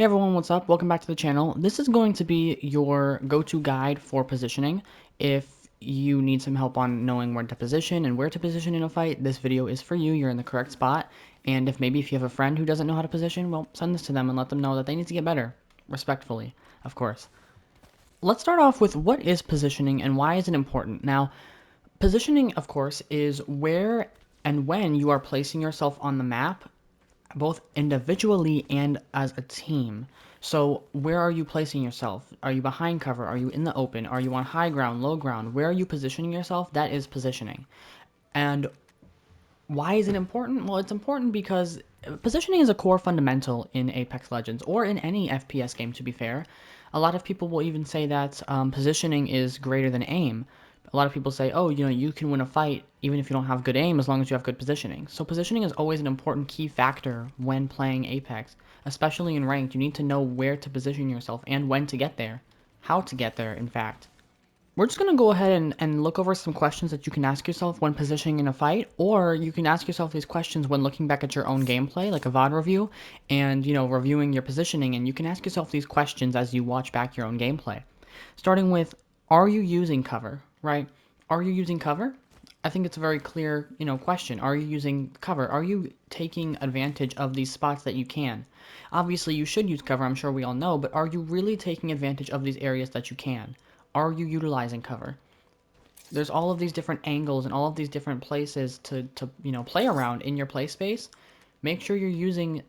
Hey everyone, what's up? Welcome back to the channel. This is going to be your go-to guide for positioning. If you need some help on knowing where to position and where to position in a fight, this video is for you. You're in the correct spot. And if you have a friend who doesn't know how to position, well, send this to them and let them know that they need to get better. Respectfully, of course. Let's start off with what is positioning and why is it important? Now, positioning, of course, is where and when you are placing yourself on the map both individually and as a team. So, where are you placing yourself? Are you behind cover? Are you in the open? Are you on high ground, low ground? Where are you positioning yourself? That is positioning. And why is it important? Well, it's important because positioning is a core fundamental in Apex Legends or in any FPS game, to be fair. A lot of people will even say that positioning is greater than aim. A lot of people say, oh, you can win a fight even if you don't have good aim as long as you have good positioning. So positioning is always an important key factor when playing Apex, especially in ranked. You need to know where to position yourself and when to get there, how to get there, in fact. We're just going to go ahead and look over some questions that you can ask yourself when positioning in a fight, or you can ask yourself these questions when looking back at your own gameplay, like a VOD review, and, reviewing your positioning, and you can ask yourself these questions as you watch back your own gameplay. Starting with, are you using cover, right? Are you using cover? I think it's a very clear, question. Are you using cover? Are you taking advantage of these spots that you can? Obviously, you should use cover, I'm sure we all know, but are you really taking advantage of these areas that you can? Are you utilizing cover? There's all of these different angles and all of these different places to play around in your play space. Make sure you're using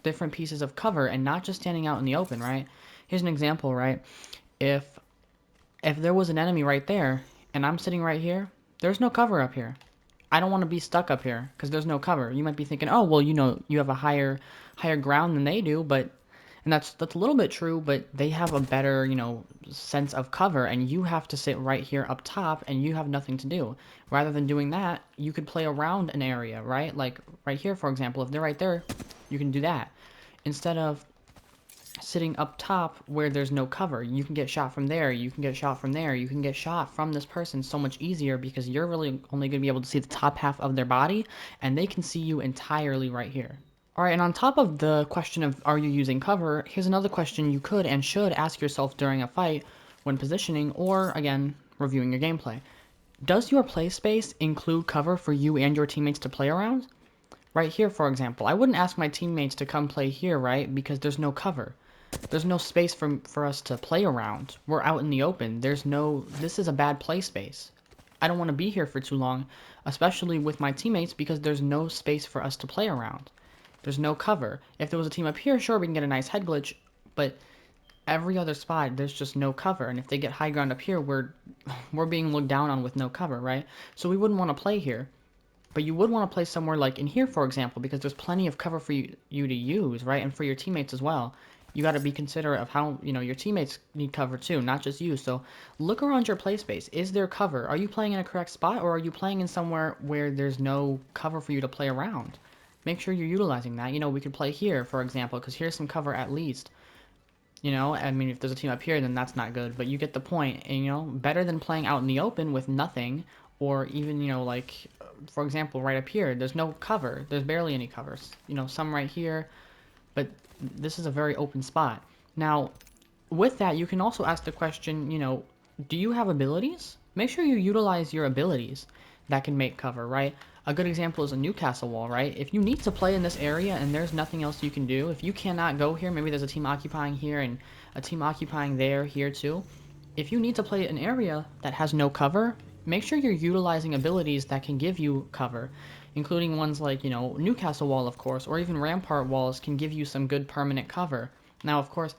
different pieces of cover and not just standing out in the open, right? Here's an example, right? If if there was an enemy right there and I'm sitting right here, there's no cover up here. I don't want to be stuck up here because there's no cover. You might be thinking, oh well, you have a higher ground than they do, but and that's a little bit true, but they have a better sense of cover, and you have to sit right here up top, and you have nothing to do. Rather than doing that, you could play around an area, right? Like right here, for example, if they're right there, you can do that instead of sitting up top where there's no cover. You can get shot from there, you can get shot from there, you can get shot from this person so much easier because you're really only going to be able to see the top half of their body and they can see you entirely right here. Alright, and on top of the question of are you using cover, here's another question you could and should ask yourself during a fight when positioning or, again, reviewing your gameplay. Does your play space include cover for you and your teammates to play around? Right here, for example, I wouldn't ask my teammates to come play here, right? Because there's no cover. There's no space for us to play around. We're out in the open. This is a bad play space. I don't want to be here for too long, especially with my teammates because there's no space for us to play around. There's no cover. If there was a team up here, sure, we can get a nice head glitch, but every other spot, there's just no cover. And if they get high ground up here, we're being looked down on with no cover, right? So we wouldn't want to play here. But you would want to play somewhere like in here, for example, because there's plenty of cover for you to use, right? And for your teammates as well. You got to be considerate of how, your teammates need cover too, not just you. So look around your play space. Is there cover? Are you playing in a correct spot or are you playing in somewhere where there's no cover for you to play around? Make sure you're utilizing that. We could play here, for example, because here's some cover at least. I mean, if there's a team up here, then that's not good, but you get the point. And, better than playing out in the open with nothing, or even, like, for example, right up here, there's no cover. There's barely any covers. Some right here, but this is a very open spot. Now, with that, you can also ask the question, do you have abilities? Make sure you utilize your abilities that can make cover, right? A good example is a Newcastle wall, right? If you need to play in this area and there's nothing else you can do, if you cannot go here, maybe there's a team occupying here and a team occupying there, here too. If you need to play an area that has no cover, make sure you're utilizing abilities that can give you cover, including ones like, Newcastle wall, of course, or even Rampart walls can give you some good permanent cover. Now, of course,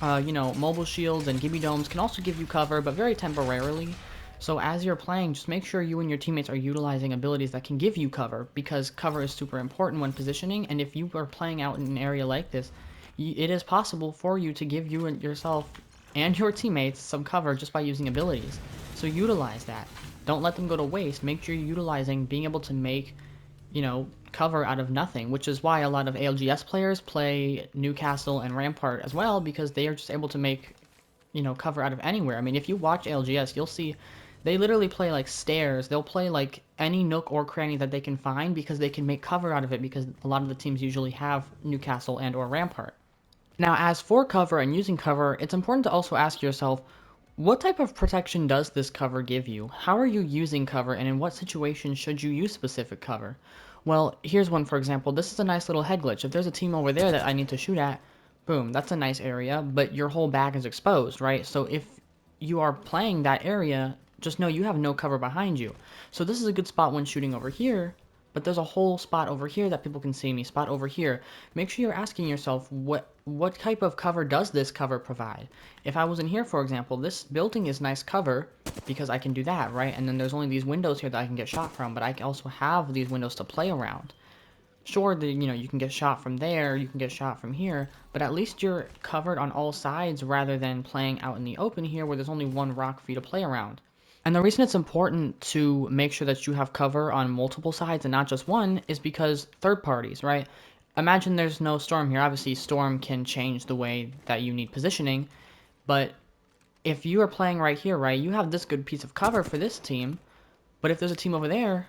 mobile shields and Gibby domes can also give you cover, but very temporarily. So as you're playing, just make sure you and your teammates are utilizing abilities that can give you cover, because cover is super important when positioning, and if you are playing out in an area like this, it is possible for you to give you and yourself and your teammates some cover just by using abilities. So utilize that. Don't let them go to waste. Make sure you're utilizing being able to make, cover out of nothing, which is why a lot of ALGS players play Newcastle and Rampart as well, because they are just able to make, cover out of anywhere. I mean, if you watch ALGS, you'll see they literally play like stairs. They'll play like any nook or cranny that they can find because they can make cover out of it because a lot of the teams usually have Newcastle and or Rampart. Now, as for cover and using cover, it's important to also ask yourself, what type of protection does this cover give you? How are you using cover, and in what situation should you use specific cover? Well, here's one for example. This is a nice little head glitch. If there's a team over there that I need to shoot at, boom, that's a nice area, but your whole back is exposed, right? So if you are playing that area, just know you have no cover behind you. So this is a good spot when shooting over here, but there's a whole spot over here that people can see me, spot over here. Make sure you're asking yourself, what type of cover does this cover provide? If I was in here, for example, this building is nice cover because I can do that, right? And then there's only these windows here that I can get shot from, but I also have these windows to play around. Sure, you can get shot from there, you can get shot from here, but at least you're covered on all sides rather than playing out in the open here where there's only one rock for you to play around. And the reason it's important to make sure that you have cover on multiple sides and not just one is because third parties, right? Imagine there's no storm here. Obviously, storm can change the way that you need positioning, but if you are playing right here, right, you have this good piece of cover for this team, but if there's a team over there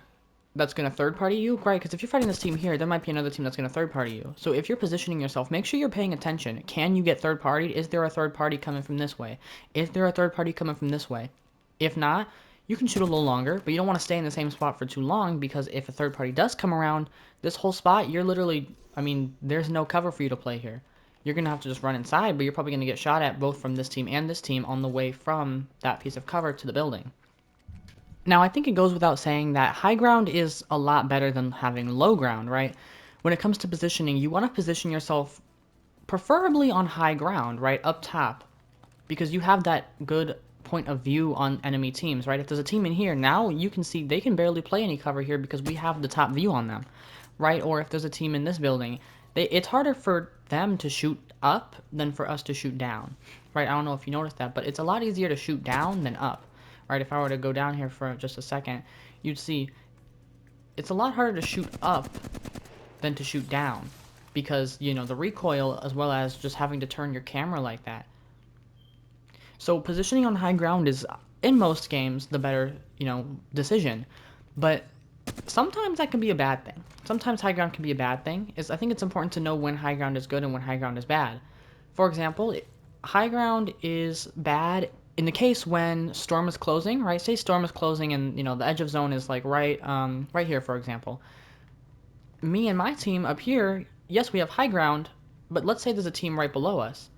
that's going to third party you, right? Because if you're fighting this team here, there might be another team that's going to third party you. So if you're positioning yourself, make sure you're paying attention. Can you get third partied? Is there a third party coming from this way? Is there a third party coming from this way? If not, you can shoot a little longer, but you don't want to stay in the same spot for too long because if a third party does come around, this whole spot, you're literally, I mean, there's no cover for you to play here. You're going to have to just run inside, but you're probably going to get shot at both from this team and this team on the way from that piece of cover to the building. Now, I think it goes without saying that high ground is a lot better than having low ground, right? When it comes to positioning, you want to position yourself preferably on high ground, right? Up top, because you have that good point of view on enemy teams, right? If there's a team in here, now you can see they can barely play any cover here because we have the top view on them, right? Or if there's a team in this building, it's harder for them to shoot up than for us to shoot down, right? I don't know if you noticed that, but it's a lot easier to shoot down than up, right? If I were to go down here for just a second, you'd see it's a lot harder to shoot up than to shoot down because, the recoil as well as just having to turn your camera like that. So positioning on high ground is, in most games, the better, decision. But sometimes that can be a bad thing. Sometimes high ground can be a bad thing. I think it's important to know when high ground is good and when high ground is bad. For example, high ground is bad in the case when storm is closing, right? Say storm is closing and, the edge of zone is like right here, for example. Me and my team up here, yes, we have high ground, but let's say there's a team right below us,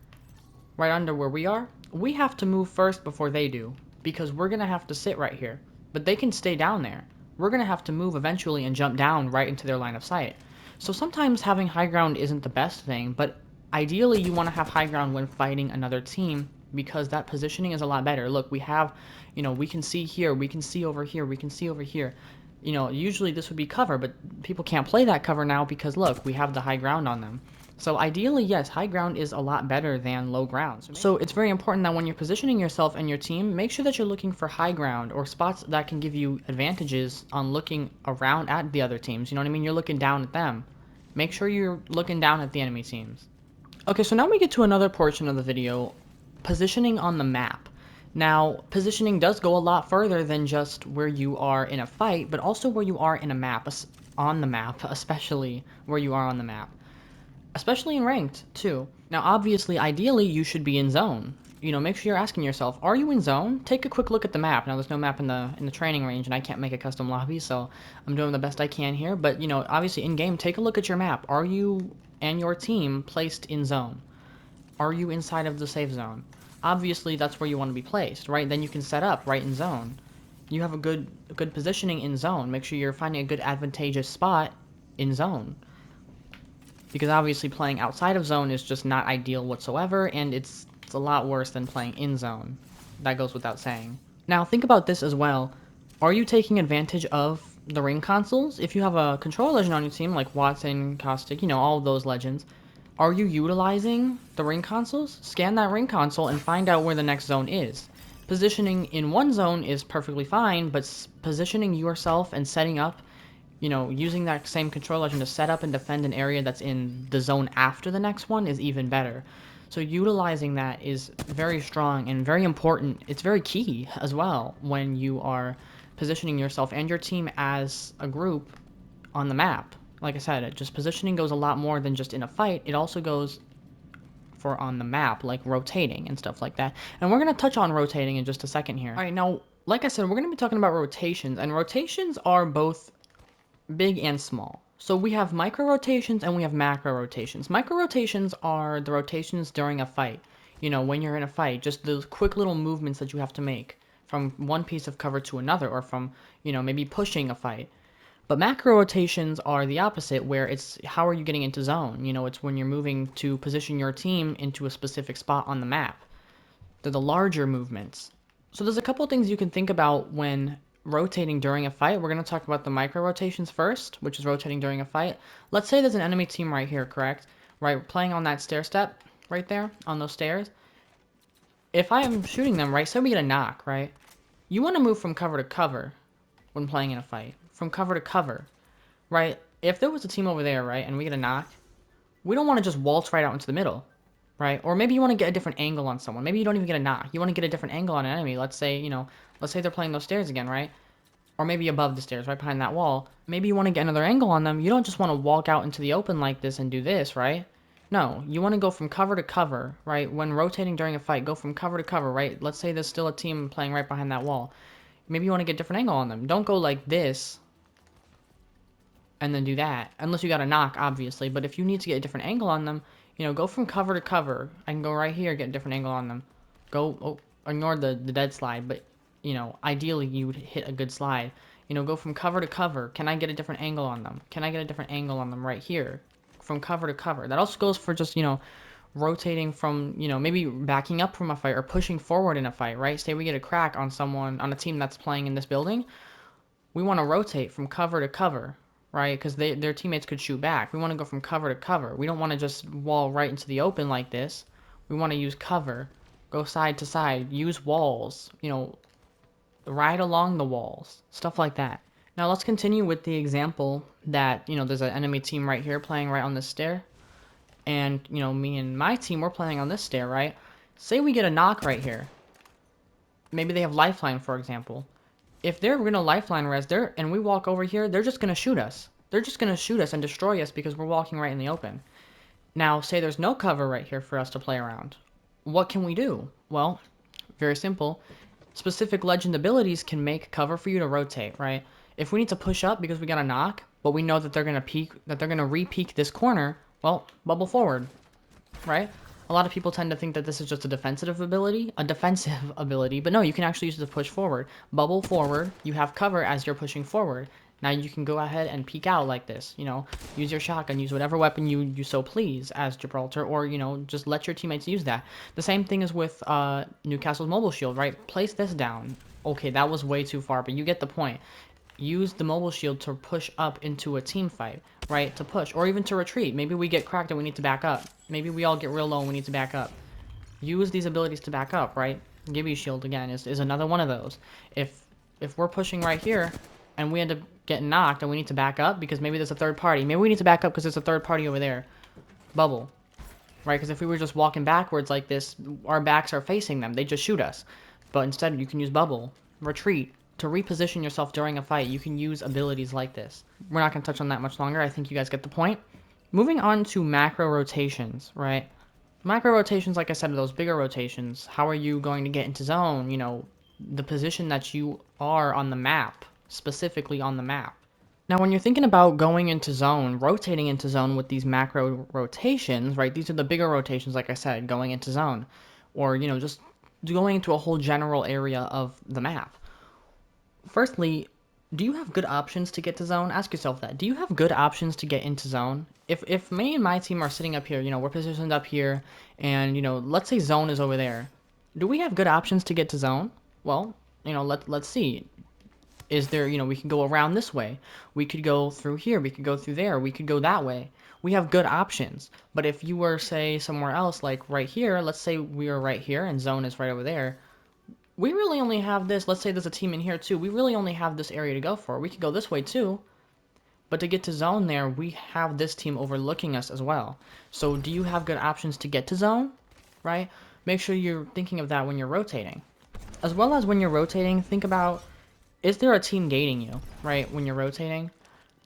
right under where we have to move first before they do, because we're going to have to sit right here. But they can stay down there. We're going to have to move eventually and jump down right into their line of sight. So sometimes having high ground isn't the best thing, but ideally you want to have high ground when fighting another team because that positioning is a lot better. Look, we have, we can see here, we can see over here, we can see over here. Usually this would be cover, but people can't play that cover now because look, we have the high ground on them. So ideally, yes, high ground is a lot better than low ground. So it's very important that when you're positioning yourself and your team, make sure that you're looking for high ground or spots that can give you advantages on looking around at the other teams. You know what I mean? You're looking down at them. Make sure you're looking down at the enemy teams. Okay, so now we get to another portion of the video, positioning on the map. Now, positioning does go a lot further than just where you are in a fight, but also where you are in a map, on the map, especially where you are on the map. Especially in ranked, too. Now, obviously, ideally, you should be in zone. Make sure you're asking yourself, are you in zone? Take a quick look at the map. Now, there's no map in the training range, and I can't make a custom lobby, so I'm doing the best I can here. But, obviously, in-game, take a look at your map. Are you and your team placed in zone? Are you inside of the safe zone? Obviously, that's where you want to be placed, right? Then you can set up right in zone. You have a good positioning in zone. Make sure you're finding a good advantageous spot in zone. Because obviously playing outside of zone is just not ideal whatsoever, and it's a lot worse than playing in zone. That goes without saying. Now think about this as well. Are you taking advantage of the ring consoles? If you have a control legend on your team, like Watson, Caustic, all of those legends, are you utilizing the ring consoles? Scan that ring console and find out where the next zone is. Positioning in one zone is perfectly fine, but positioning yourself and setting up, using that same control legend to set up and defend an area that's in the zone after the next one is even better. So utilizing that is very strong and very important. It's very key as well when you are positioning yourself and your team as a group on the map. Like I said, just positioning goes a lot more than just in a fight. It also goes for on the map, like rotating and stuff like that. And we're going to touch on rotating in just a second here. All right, now, like I said, we're going to be talking about rotations, and rotations are both big and small. So we have micro rotations and we have macro rotations. Micro rotations are the rotations during a fight. You know, when you're in a fight, just those quick little movements that you have to make from one piece of cover to another, or from, you know, maybe pushing a fight. But macro rotations are the opposite, where it's how are you getting into zone? You know, it's when you're moving to position your team into a specific spot on the map. They're the larger movements. So there's a couple things you can think about when rotating during a fight. We're going to talk about the micro rotations first, which is rotating during a fight. Let's say there's an enemy team right here, correct? Right, playing on that stair step right there, on those stairs. If I am shooting them, right, say we get a knock, right? You want to move from cover to cover when playing in a fight. From cover to cover, right? If there was a team over there, right, and we get a knock, we don't want to just waltz right out into the middle, right? Or maybe you want to get a different angle on someone. Maybe you don't even get a knock. You want to get a different angle on an enemy. Let's say, you know, let's say they're playing those stairs again, right? Or maybe above the stairs, right behind that wall. Maybe you want to get another angle on them. You don't just want to walk out into the open like this and do this, right? No, you want to go from cover to cover, right? When rotating during a fight, go from cover to cover, right? Let's say there's still a team playing right behind that wall. Maybe you want to get a different angle on them. Don't go like this and then do that, unless you got a knock, obviously. But if you need to get a different angle on them, you know, go from cover to cover. I can go right here, get a different angle on them. Go, ignore the dead slide, but, you know, ideally you would hit a good slide. You know, go from cover to cover. Can I get a different angle on them? Can I get a different angle on them right here? From cover to cover. That also goes for just, you know, rotating from, you know, maybe backing up from a fight or pushing forward in a fight, right? Say we get a crack on someone, on a team that's playing in this building. We want to rotate from cover to cover, right? Because their teammates could shoot back. We want to go from cover to cover. We don't want to just wall right into the open like this. We want to use cover, go side to side, use walls, you know, ride along the walls, stuff like that. Now let's continue with the example that, you know, there's an enemy team right here playing right on this stair. And, you know, me and my team, we're playing on this stair, right? Say we get a knock right here. Maybe they have lifeline, for example. If they're gonna lifeline res there and we walk over here, they're just gonna shoot us. They're just gonna shoot us and destroy us because we're walking right in the open. Now, say there's no cover right here for us to play around. What can we do? Well, very simple. Specific legend abilities can make cover for you to rotate, right? If we need to push up because we got a knock, but we know that they're gonna peek, that they're gonna re-peek this corner, well, bubble forward, right? A lot of people tend to think that this is just a defensive ability, but no, you can actually use it to push forward. Bubble forward, you have cover as you're pushing forward. Now you can go ahead and peek out like this, you know, use your shotgun, use whatever weapon you so please as Gibraltar, or, you know, just let your teammates use that. The same thing is with Newcastle's mobile shield, right? Place this down. Okay, that was way too far, but you get the point. Use the mobile shield to push up into a team fight, right? To push, or even to retreat. Maybe we get cracked and we need to back up. Maybe we all get real low and we need to back up. Use these abilities to back up, right? Give you shield again is another one of those. If we're pushing right here and we end up getting knocked and we need to back up because maybe there's a third party. Maybe we need to back up because there's a third party over there. Bubble, right? Because if we were just walking backwards like this, our backs are facing them. They just shoot us. But instead, you can use bubble, retreat. To reposition yourself during a fight, you can use abilities like this. We're not going to touch on that much longer. I think you guys get the point. Moving on to macro rotations, right? Macro rotations, like I said, are those bigger rotations. How are you going to get into zone? You know, the position that you are on the map, specifically on the map. Now, when you're thinking about going into zone, rotating into zone with these macro rotations, right? These are the bigger rotations, like I said, going into zone. Or, you know, just going into a whole general area of the map. Firstly, do you have good options to get to zone? Ask yourself that. Do you have good options to get into zone? If me and my team are sitting up here, you know, we're positioned up here, and, you know, let's say zone is over there. Do we have good options to get to zone? Well, you know, let's see. Is there, you know, we can go around this way. We could go through here. We could go through there. We could go that way. We have good options. But if you were, say, somewhere else, like right here, let's say we are right here and zone is right over there. We really only have this. Let's say there's a team in here too. We really only have this area to go for. We could go this way too. But to get to zone there, we have this team overlooking us as well. So do you have good options to get to zone? Right? Make sure you're thinking of that when you're rotating. As well as when you're rotating, think about, is there a team gating you, right, when you're rotating?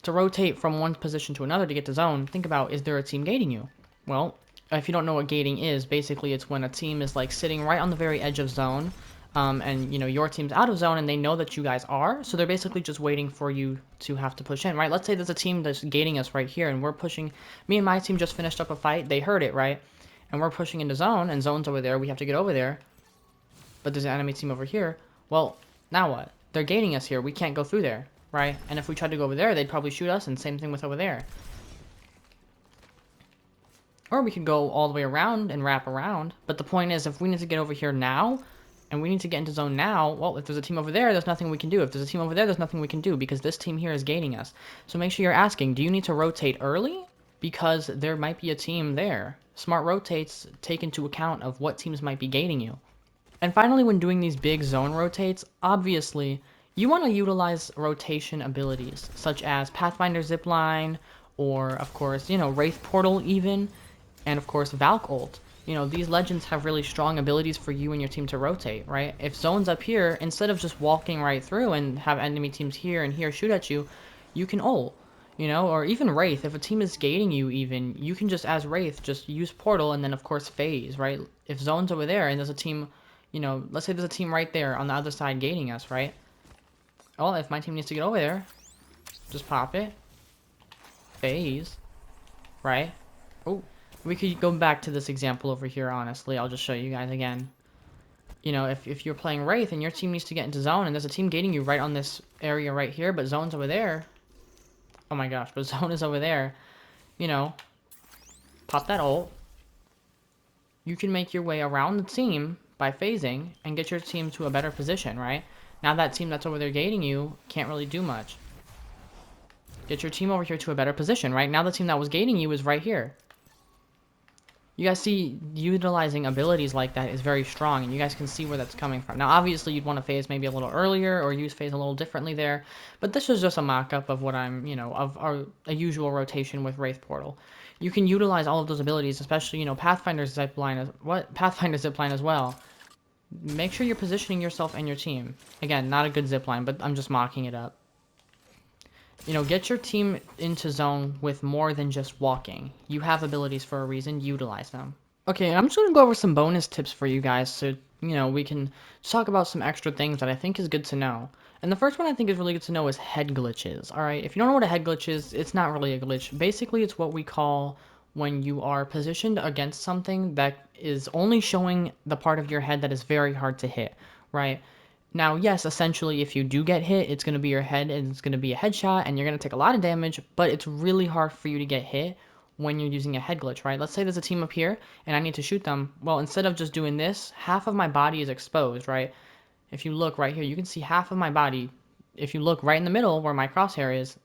To rotate from one position to another to get to zone, think about, is there a team gating you? Well, if you don't know what gating is, basically it's when a team is like sitting right on the very edge of zone, and you know your team's out of zone and they know that you guys are, so they're basically just waiting for you to have to push in, right? Let's say there's a team that's gating us right here and we're pushing. Me and my team just finished up a fight. They heard it, right? And we're pushing into zone, and zone's over there. We have to get over there, but there's an enemy team over here. Well, now what? They're gating us here. We can't go through there, right? And if we tried to go over there, they'd probably shoot us, and same thing with over there. Or we could go all the way around and wrap around. But the point is, if we need to get over here now, and we need to get into zone now, well, if there's a team over there, there's nothing we can do. If there's a team over there, there's nothing we can do, because this team here is gating us. So make sure you're asking, do you need to rotate early? Because there might be a team there. Smart rotates take into account of what teams might be gating you. And finally, when doing these big zone rotates, obviously, you want to utilize rotation abilities, such as Pathfinder Zipline, or, of course, you know, Wraith Portal even, and, of course, Valk Ult. You know, these legends have really strong abilities for you and your team to rotate, right? If zone's up here, instead of just walking right through and have enemy teams here and here shoot at you, you can ult, you know? Or even Wraith, if a team is gating you even, you can just, as Wraith, just use Portal and then, of course, phase, right? If zone's over there and there's a team, you know, let's say there's a team right there on the other side gating us, right? Well, if my team needs to get over there, just pop it, phase, right? Oh, we could go back to this example over here, honestly. I'll just show you guys again. You know, if you're playing Wraith and your team needs to get into zone and there's a team gating you right on this area right here, but zone's over there. Oh my gosh, but zone is over there. You know, pop that ult. You can make your way around the team by phasing and get your team to a better position, right? Now that team that's over there gating you can't really do much. Get your team over here to a better position, right? Now the team that was gating you is right here. You guys see, utilizing abilities like that is very strong, and you guys can see where that's coming from. Now, obviously, you'd want to phase maybe a little earlier or use phase a little differently there, but this is just a mock-up of what I'm, you know, of a usual rotation with Wraith Portal. You can utilize all of those abilities, especially, you know, Pathfinder Zipline as well. Make sure you're positioning yourself and your team. Again, not a good zipline, but I'm just mocking it up. You know, get your team into zone with more than just walking. You have abilities for a reason, utilize them. Okay, I'm just going to go over some bonus tips for you guys so, you know, we can talk about some extra things that I think is good to know. And the first one I think is really good to know is head glitches, alright? If you don't know what a head glitch is, it's not really a glitch. Basically, it's what we call when you are positioned against something that is only showing the part of your head that is very hard to hit, right? Now, yes, essentially, if you do get hit, it's going to be your head, and it's going to be a headshot, and you're going to take a lot of damage, but it's really hard for you to get hit when you're using a head glitch, right? Let's say there's a team up here, and I need to shoot them. Well, instead of just doing this, half of my body is exposed, right? If you look right here, you can see half of my body. If you look right in the middle where my crosshair is,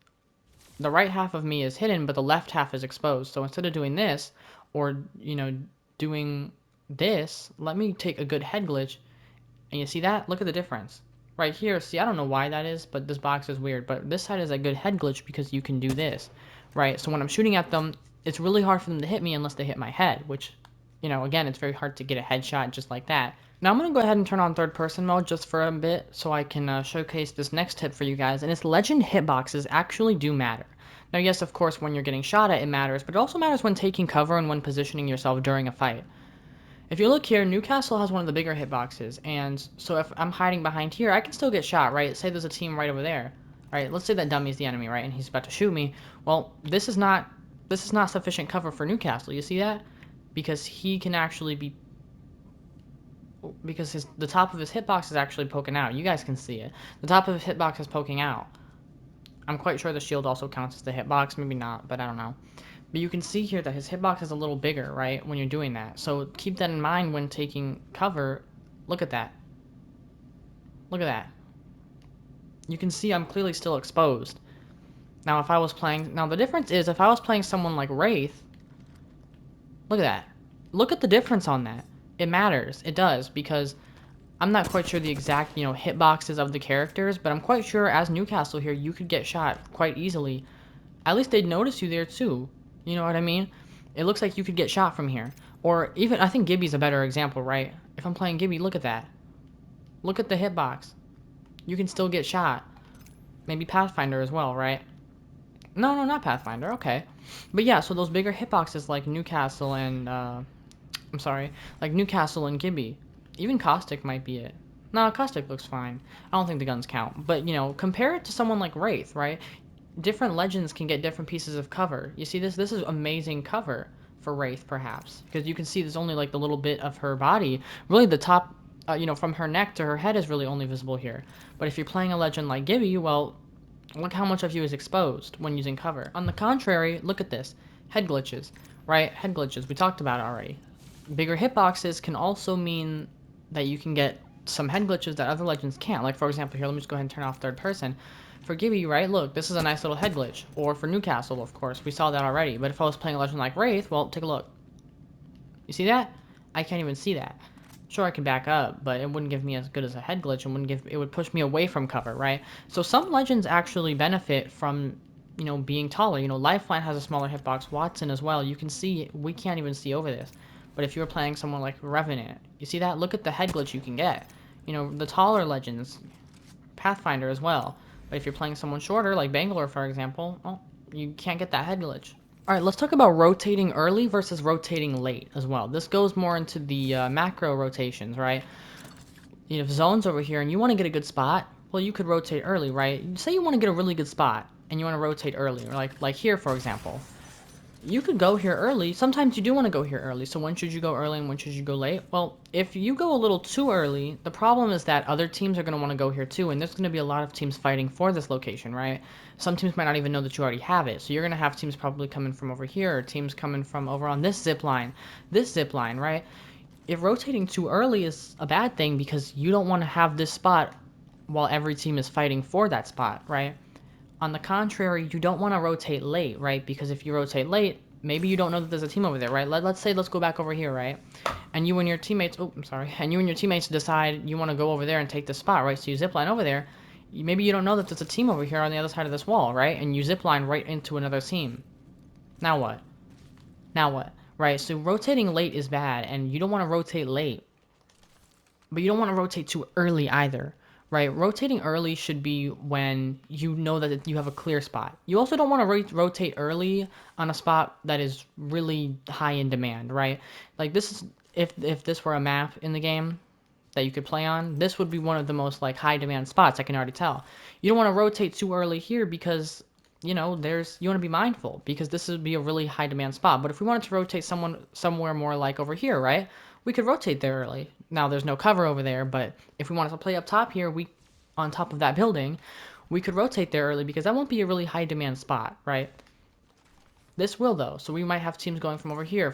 the right half of me is hidden, but the left half is exposed. So instead of doing this, or, you know, doing this, let me take a good head glitch. And you see that? Look at the difference. Right here, see, I don't know why that is, but this box is weird. But this side is a good head glitch because you can do this, right? So when I'm shooting at them, it's really hard for them to hit me unless they hit my head, which, you know, again, it's very hard to get a headshot just like that. Now I'm going to go ahead and turn on third person mode just for a bit so I can showcase this next tip for you guys. And it's legend hitboxes actually do matter. Now, yes, of course, when you're getting shot at, it matters, but it also matters when taking cover and when positioning yourself during a fight. If you look here, Newcastle has one of the bigger hitboxes, and so if I'm hiding behind here, I can still get shot, right? Say there's a team right over there. Alright, let's say that dummy's the enemy, right? And he's about to shoot me. Well, this is not sufficient cover for Newcastle. You see that? Because he can actually be... Because the top of his hitbox is actually poking out. You guys can see it. The top of his hitbox is poking out. I'm quite sure the shield also counts as the hitbox. Maybe not, but I don't know. But you can see here that his hitbox is a little bigger, right, when you're doing that. So keep that in mind when taking cover. Look at that. Look at that. You can see I'm clearly still exposed. Now if I was playing... Now the difference is if I was playing someone like Wraith... Look at that. Look at the difference on that. It matters. It does, because I'm not quite sure the exact, you know, hitboxes of the characters, but I'm quite sure as Newcastle here, you could get shot quite easily. At least they'd notice you there too. You know what I mean? It looks like you could get shot from here. Or even, I think Gibby's a better example, right? If I'm playing Gibby, look at that. Look at the hitbox. You can still get shot. Maybe Pathfinder as well, right? No, no, not Pathfinder. Okay. But yeah, so those bigger hitboxes like Newcastle and I'm sorry, like Newcastle and Gibby. Even Caustic might be it. No, Caustic looks fine. I don't think the guns count. But, you know, compare it to someone like Wraith, right? Different legends can get different pieces of cover. You see this? This is amazing cover for Wraith, perhaps. Because you can see there's only like the little bit of her body. Really, the top, you know, from her neck to her head is really only visible here. But if you're playing a legend like Gibby, well, look how much of you is exposed when using cover. On the contrary, look at this. Head glitches, right? Head glitches. We talked about it already. Bigger hitboxes can also mean that you can get some head glitches that other legends can't. Like, for example, here, let me just go ahead and turn off third person. For Gibby, right, look, this is a nice little head glitch. Or for Newcastle, of course, we saw that already. But if I was playing a legend like Wraith, well, take a look. You see that? I can't even see that. Sure, I can back up, but it wouldn't give me as good as a head glitch, and it would push me away from cover, right? So some legends actually benefit from, you know, being taller. You know, Lifeline has a smaller hitbox, Watson as well. You can see, we can't even see over this. But if you were playing someone like Revenant, you see that? Look at the head glitch you can get. You know, the taller legends, Pathfinder as well. But if you're playing someone shorter, like Bangalore, for example, well, you can't get that head glitch. All right, let's talk about rotating early versus rotating late as well. This goes more into the macro rotations, right? You have zones over here, and you want to get a good spot. Well, you could rotate early, right? Say you want to get a really good spot, and you want to rotate early, like here, for example. You could go here early. Sometimes you do want to go here early. So when should you go early and when should you go late? Well, if you go a little too early, the problem is that other teams are going to want to go here too. And there's going to be a lot of teams fighting for this location, right? Some teams might not even know that you already have it. So you're going to have teams probably coming from over here, or teams coming from over on this zip line, right? If rotating too early is a bad thing because you don't want to have this spot while every team is fighting for that spot, right? On the contrary, you don't want to rotate late, right? Because if you rotate late, maybe you don't know that there's a team over there, right? Let's say, let's go back over here, right? And you and your teammates, oh, I'm sorry. And you and your teammates decide you want to go over there and take the spot, right? So you zipline over there. Maybe you don't know that there's a team over here on the other side of this wall, right? And you zipline right into another team. Now what? Now what? Right? So rotating late is bad, and you don't want to rotate late. But you don't want to rotate too early either, right? Rotating early should be when you know that you have a clear spot. You also don't want to rotate early on a spot that is really high in demand, right? Like this is if this were a map in the game that you could play on, this would be one of the most like high demand spots. I can already tell. You don't want to rotate too early here because you know you want to be mindful because this would be a really high demand spot. But if we wanted to rotate someone somewhere more like over here, right? We could rotate there early. Now there's no cover over there, but if we wanted to play up top here, we on top of that building, we could rotate there early because that won't be a really high demand spot, right? This will though, so we might have teams going from over here,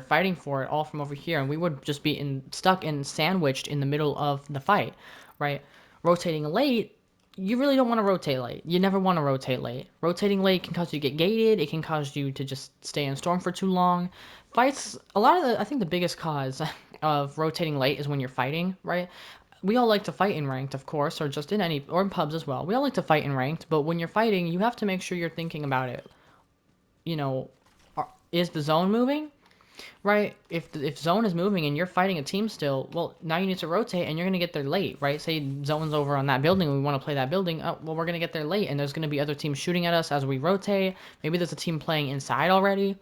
fighting for it all from over here, and we would just be stuck and sandwiched in the middle of the fight, right? Rotating late, you really don't want to rotate late. You never want to rotate late. Rotating late can cause you to get gated. It can cause you to just stay in storm for too long. Fights, I think the biggest cause of rotating late is when you're fighting, right? We all like to fight in ranked, of course, or just or in pubs as well. We all like to fight in ranked, but when you're fighting, you have to make sure you're thinking about it. You know, is the zone moving? Right? If zone is moving and you're fighting a team still, well, now you need to rotate and you're going to get there late, right? Say zone's over on that building and we want to play that building. Oh, well, we're going to get there late and there's going to be other teams shooting at us as we rotate. Maybe there's a team playing inside already.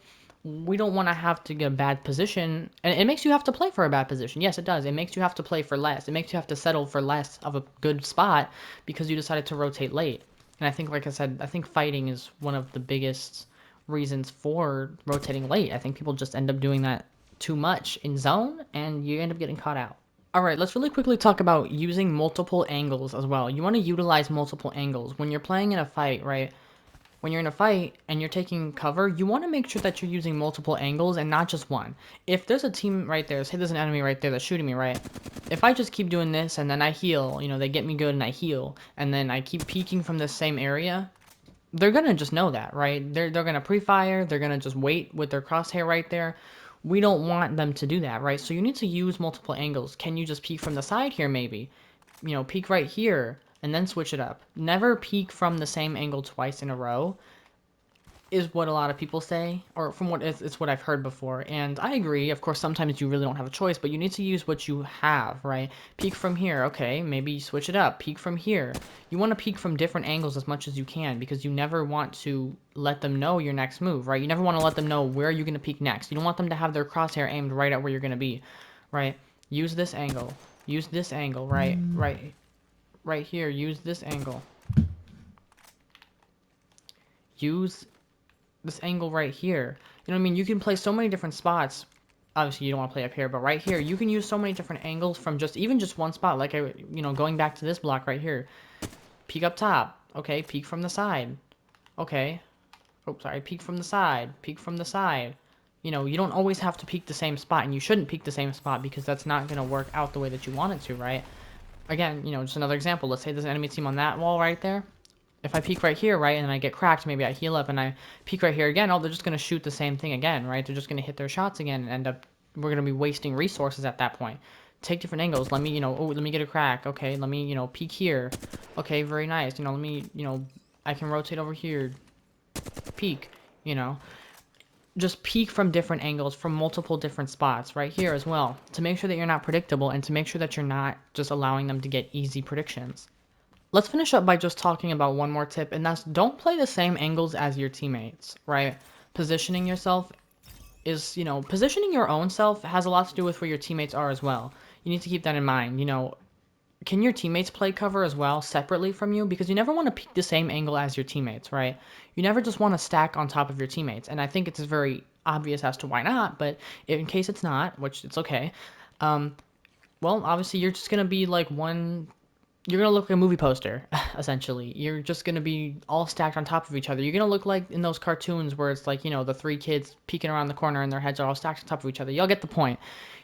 We don't want to have to get a bad position. And it makes you have to play for a bad position. Yes, it does. It makes you have to play for less. It makes you have to settle for less of a good spot because you decided to rotate late. And I think, like I said, I think fighting is one of the biggest reasons for rotating late. I think people just end up doing that too much in zone and you end up getting caught out. All right, let's really quickly talk about using multiple angles as well. You want to utilize multiple angles. When you're playing in a fight, right? When you're in a fight and you're taking cover, you want to make sure that you're using multiple angles and not just one. If there's a team right there, say there's an enemy right there that's shooting me, right? If I just keep doing this and then I heal, you know, they get me good and I heal, and then I keep peeking from the same area, they're gonna just know that, right? They're gonna pre-fire. They're gonna just wait with their crosshair right there. We don't want them to do that, right? So you need to use multiple angles. Can you just peek from the side here, maybe? You know, peek right here and then switch it up. Never peek from the same angle twice in a row. is what a lot of people say, or from what it's what I've heard before, and I agree. Of course, sometimes you really don't have a choice, but you need to use what you have, right? Peek from here, okay, maybe you switch it up. Peek from here. You want to peek from different angles as much as you can, because you never want to let them know your next move, right? You never want to let them know where you're going to peek next. You don't want them to have their crosshair aimed right at where you're going to be, right? Use this angle. Use this angle, right here. Use this angle. Use this angle right here. You know what I mean? You can play so many different spots. Obviously, you don't want to play up here, but right here, you can use so many different angles from even just one spot. Like, going back to this block right here. Peek up top. Okay, peek from the side. Okay. Oh, sorry. Peek from the side. Peek from the side. You don't always have to peek the same spot, and you shouldn't peek the same spot because that's not going to work out the way that you want it to, right? Again, just another example. Let's say there's an enemy team on that wall right there. If I peek right here, right, and I get cracked, maybe I heal up and I peek right here again, oh, they're just going to shoot the same thing again, right? They're just going to hit their shots again and we're going to be wasting resources at that point. Take different angles. Let me, oh, let me get a crack. Okay, let me, peek here. Okay, very nice. Let me, I can rotate over here. Peek, Just peek from different angles, from multiple different spots, right here as well, to make sure that you're not predictable and to make sure that you're not just allowing them to get easy predictions. Let's finish up by just talking about one more tip, and that's don't play the same angles as your teammates, right? Positioning yourself is, positioning your own self has a lot to do with where your teammates are as well. You need to keep that in mind. Can your teammates play cover as well separately from you? Because you never want to peek the same angle as your teammates, right? You never just want to stack on top of your teammates, and I think it's very obvious as to why not, but in case it's not, which it's okay, well, obviously you're just going to be like you're going to look like a movie poster, essentially. You're just going to be all stacked on top of each other. You're going to look like in those cartoons where it's like, the three kids peeking around the corner and their heads are all stacked on top of each other. Y'all get the point.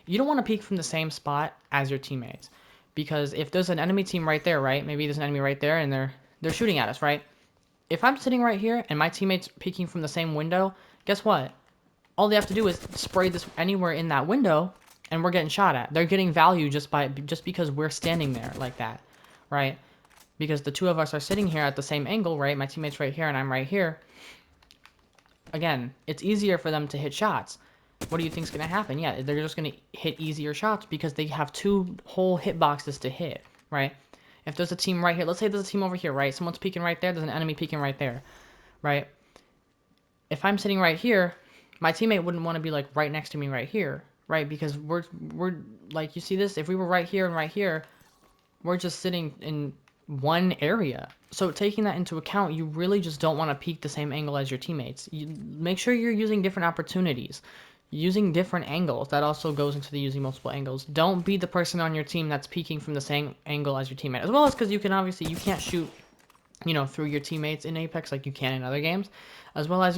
You don't want to peek from the same spot as your teammates. Because if there's an enemy team right there, right? Maybe there's an enemy right there and they're shooting at us, right? If I'm sitting right here and my teammate's peeking from the same window, guess what? All they have to do is spray this anywhere in that window and we're getting shot at. They're getting value just because we're standing there like that. Right? Because the two of us are sitting here at the same angle, right? My teammate's right here and I'm right here. Again, it's easier for them to hit shots. What do you think's gonna happen? Yeah, they're just gonna hit easier shots because they have two whole hitboxes to hit, right? If there's a team right here, let's say there's a team over here, right? Someone's peeking right there, there's an enemy peeking right there, right? If I'm sitting right here, my teammate wouldn't want to be like right next to me right here, right? Because we're like, you see this? If we were right here and right here, we're just sitting in one area. So taking that into account, you really just don't want to peek the same angle as your teammates. You make sure you're using different opportunities, using different angles. That also goes into the using multiple angles. Don't be the person on your team that's peeking from the same angle as your teammate, as well as because you can't shoot, through your teammates in Apex like you can in other games, as well as,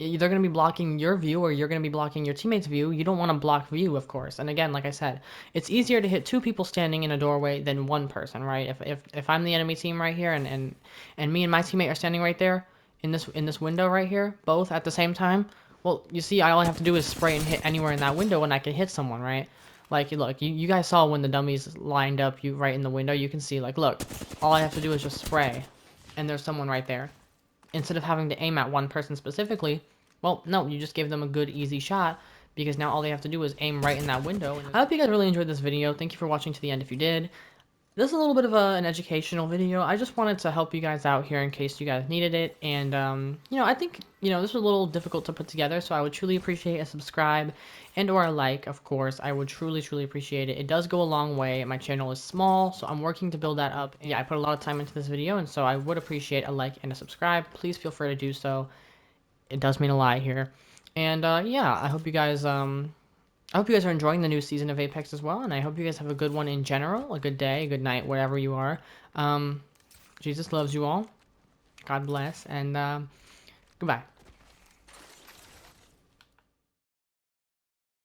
they're going to be blocking your view or you're going to be blocking your teammate's view. You don't want to block view, of course. And again, like I said, it's easier to hit two people standing in a doorway than one person, right? If I'm the enemy team right here and me and my teammate are standing right there in this window right here, both at the same time, well, you see, all I have to do is spray and hit anywhere in that window and I can hit someone, right? Like, look, you guys saw when the dummies lined up right in the window. You can see, like, look, all I have to do is just spray and there's someone right there. Instead of having to aim at one person specifically, well, no, you just gave them a good, easy shot because now all they have to do is aim right in that window. I hope you guys really enjoyed this video. Thank you for watching to the end if you did. This is a little bit of an educational video. I just wanted to help you guys out here in case you guys needed it. And, I think, this was a little difficult to put together, so I would truly appreciate a subscribe and or a like, of course. I would truly, truly appreciate it. It does go a long way. My channel is small, so I'm working to build that up. And yeah, I put a lot of time into this video, and so I would appreciate a like and a subscribe. Please feel free to do so. It does mean a lot here. And, yeah, I hope you guys are enjoying the new season of Apex as well, and I hope you guys have a good one in general, a good day, a good night, wherever you are. Jesus loves you all. God bless, and goodbye.